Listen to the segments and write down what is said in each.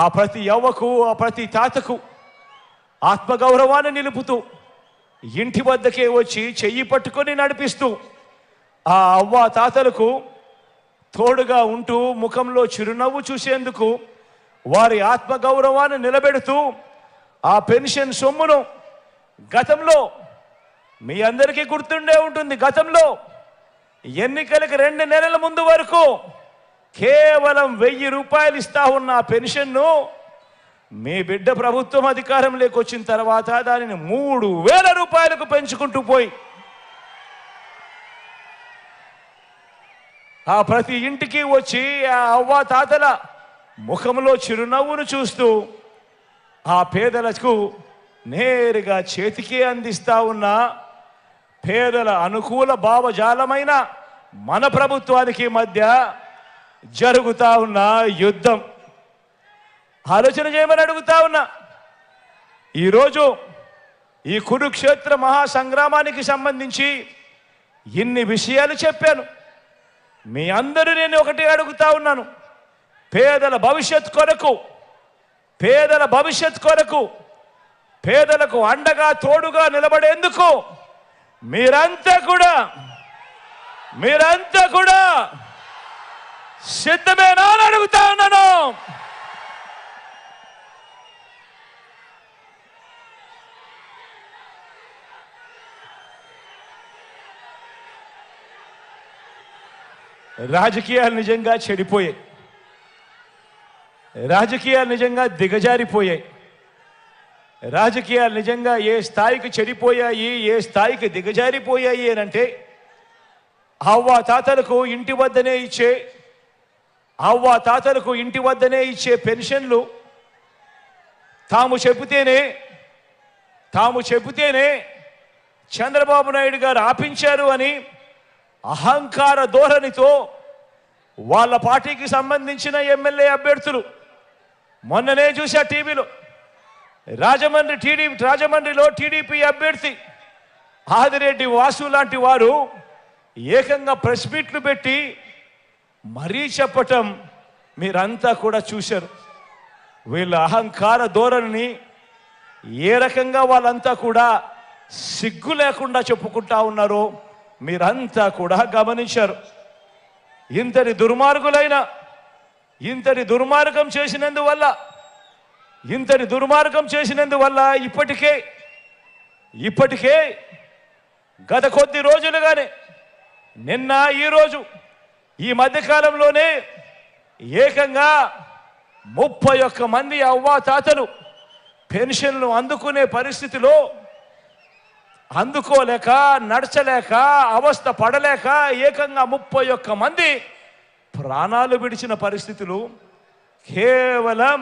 ఆ ప్రతి యవ్వకు, ఆ ప్రతి తాతకు ఆత్మగౌరవాన్ని నిలుపుతూ ఇంటి వద్దకే వచ్చి చెయ్యి పట్టుకొని నడిపిస్తూ ఆ అవ్వ తాతలకు తోడుగా ఉంటూ ముఖంలో చిరునవ్వు చూసేందుకు వారి ఆత్మగౌరవాన్ని నిలబెడుతూ ఆ పెన్షన్ సొమ్మును గతంలో మీ అందరికీ గుర్తుండే ఉంటుంది. గతంలో ఎన్నికలకు 2 నెలల ముందు వరకు కేవలం 1000 రూపాయలు ఇస్తా ఉన్న ఆ పెన్షన్ను మీ బిడ్డ ప్రభుత్వం అధికారంలోకి వచ్చిన తర్వాత దానిని 3000 రూపాయలకు పెంచుకుంటూ పోయి ఆ ప్రతి ఇంటికి వచ్చి ఆ అవ్వ తాతల ముఖంలో చిరునవ్వును చూస్తూ ఆ పేదలకు నేరుగా చేతికే అందిస్తా ఉన్న పేదల అనుకూల భావజాలమైన మన ప్రభుత్వానికి మధ్య జరుగుతా ఉన్న యుద్ధం ఆలోచన చేయమని అడుగుతా ఉన్నా. ఈరోజు ఈ కురుక్షేత్ర మహాసంగ్రామానికి సంబంధించి ఇన్ని విషయాలు చెప్పాను. మీ అందరూ నేను ఒకటే అడుగుతా ఉన్నాను. పేదల భవిష్యత్ కొరకు పేదలకు అండగా తోడుగా నిలబడేందుకు మీరంతా కూడా సిద్ధమేనా అని అడుగుతా ఉన్నాను. రాజకీయాలు నిజంగా చెడిపోయాయి. రాజకీయాలు నిజంగా దిగజారిపోయాయి. రాజకీయాలు నిజంగా ఏ స్థాయికి చెడిపోయాయి, ఏ స్థాయికి దిగజారిపోయాయి అనంటే అవ్వ తాతలకు ఇంటి వద్దనే ఇచ్చే పెన్షన్లు తాము చెబితేనే చంద్రబాబు నాయుడు గారు ఆపించారు అని అహంకార ధోరణితో వాళ్ళ పార్టీకి సంబంధించిన ఎమ్మెల్యే అభ్యర్థులు మొన్ననే చూసా టీవీలో రాజమండ్రిలో టీడీపీ అభ్యర్థి ఆదిరెడ్డి వాసు లాంటి వారు ఏకంగా ప్రెస్ మీట్లు పెట్టి మరీ చెప్పటం మీరంతా కూడా చూశారు. వీళ్ళ అహంకార ధోరణిని ఏ రకంగా వాళ్ళంతా కూడా సిగ్గు లేకుండా చెప్పుకుంటా ఉన్నారో మీరంతా కూడా గమనించారు. ఇంతటి దుర్మార్గం చేసినందువల్ల ఇప్పటికే గత కొద్ది రోజులుగానే నిన్న ఈరోజు ఈ మధ్యకాలంలోనే ఏకంగా 31 మంది అవ్వాతాతలు పెన్షన్లు అందుకునే పరిస్థితిలో అందుకోలేక నడచలేక అవస్థ పడలేక ఏకంగా 31 మంది ప్రాణాలు విడిచిన పరిస్థితులు కేవలం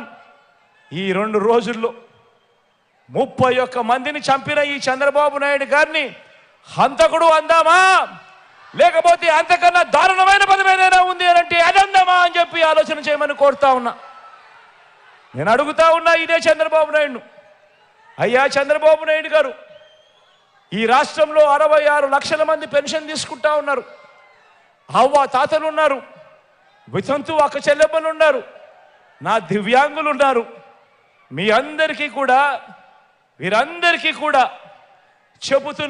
ఈ 2 రోజుల్లో 31 మందిని చంపిన ఈ చంద్రబాబు నాయుడు గారిని హంతకుడు అందామా, లేకపోతే అంతకన్నా దారుణమైన పదం ఏదైనా ఉంది అంటే అదందామా అని చెప్పి ఆలోచన చేయమని కోరుతా ఉన్నా. నేను అడుగుతా ఉన్నా ఇదే చంద్రబాబు నాయుడు, అయ్యా చంద్రబాబు నాయుడు గారు, ఈ రాష్ట్రంలో 66 లక్షల మంది పెన్షన్ తీసుకుంటా ఉన్నారు. అవ్వ తాతలు ఉన్నారు, వితంతు అక్క చెల్లెమ్మలు ఉన్నారు, నా దివ్యాంగులు ఉన్నారు. మీ అందరికీ కూడా వీరందరికీ కూడా చెబుతా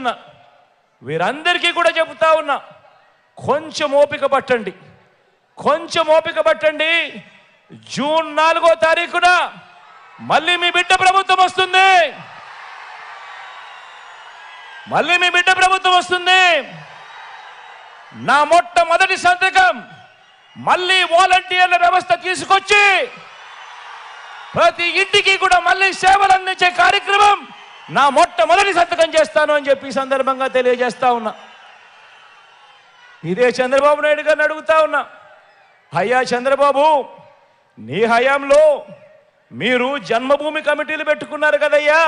ఉన్నా, కొంచెం ఓపిక పట్టండి. జూన్ 4వ తారీఖున మళ్ళీ మీ బిడ్డ ప్రభుత్వం వస్తుంది. నా మొట్టమొదటి సంతకం మళ్ళీ వాలంటీర్ల వ్యవస్థ తీసుకొచ్చి ప్రతి ఇంటికి కూడా మళ్ళీ సేవలు అందించే కార్యక్రమం నా మొట్టమొదటి సంతకం చేస్తాను అని చెప్పి సందర్భంగా తెలియజేస్తా ఉన్నా. ఇదే చంద్రబాబు నాయుడు గారిని అడుగుతా ఉన్నా, అయ్యా చంద్రబాబు, నీ హయాంలో మీరు జన్మభూమి కమిటీలు పెట్టుకున్నారు కదయ్యా.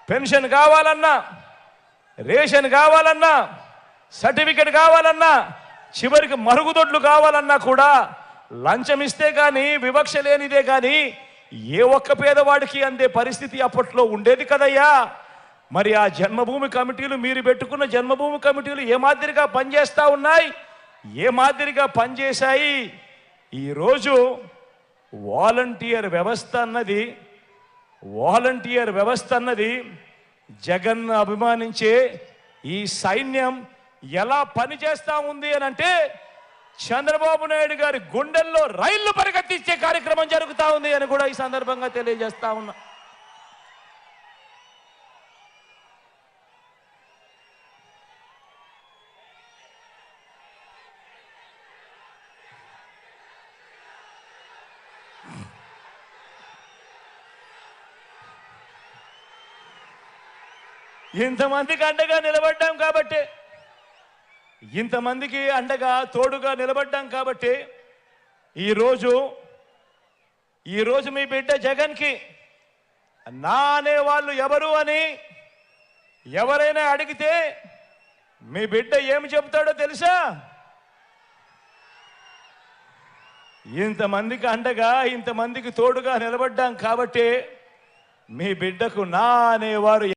పెన్షన్ కావాలన్నా, రేషన్ కావాలన్నా, సర్టిఫికెట్ కావాలన్నా, చివరికి మరుగుదొడ్లు కావాలన్నా కూడా లంచం ఇస్తే కానీ, వివక్ష లేనిదే కానీ ఏ ఒక్క పేదవాడికి అందే పరిస్థితి అప్పట్లో ఉండేది కదయ్యా. మరి ఆ జన్మభూమి కమిటీలు, మీరు పెట్టుకున్న జన్మభూమి కమిటీలు ఏ మాదిరిగా పనిచేస్తా ఉన్నాయి, ఏ మాదిరిగా పనిచేశాయి? ఈరోజు వాలంటీర్ వ్యవస్థ అన్నది జగన్ అభిమానించే ఈ సైన్యం ఎలా పనిచేస్తా ఉంది అని అంటే చంద్రబాబు నాయుడు గారి గుండెల్లో రైళ్లు పరిగెత్తించే కార్యక్రమం జరుగుతూ ఉంది అని కూడా ఈ సందర్భంగా తెలియజేస్తా ఉన్నా. ఇంతమందికి అండగా నిలబడ్డాం కాబట్టి, ఇంతమందికి అండగా తోడుగా నిలబడ్డాం కాబట్టి ఈరోజు మీ బిడ్డ జగన్కి నా అనేవాళ్ళు ఎవరు అని ఎవరైనా అడిగితే మీ బిడ్డ ఏమి చెబుతాడో తెలుసా? ఇంతమందికి అండగా ఇంతమందికి తోడుగా నిలబడ్డాం కాబట్టి మీ బిడ్డకు నా అనేవారు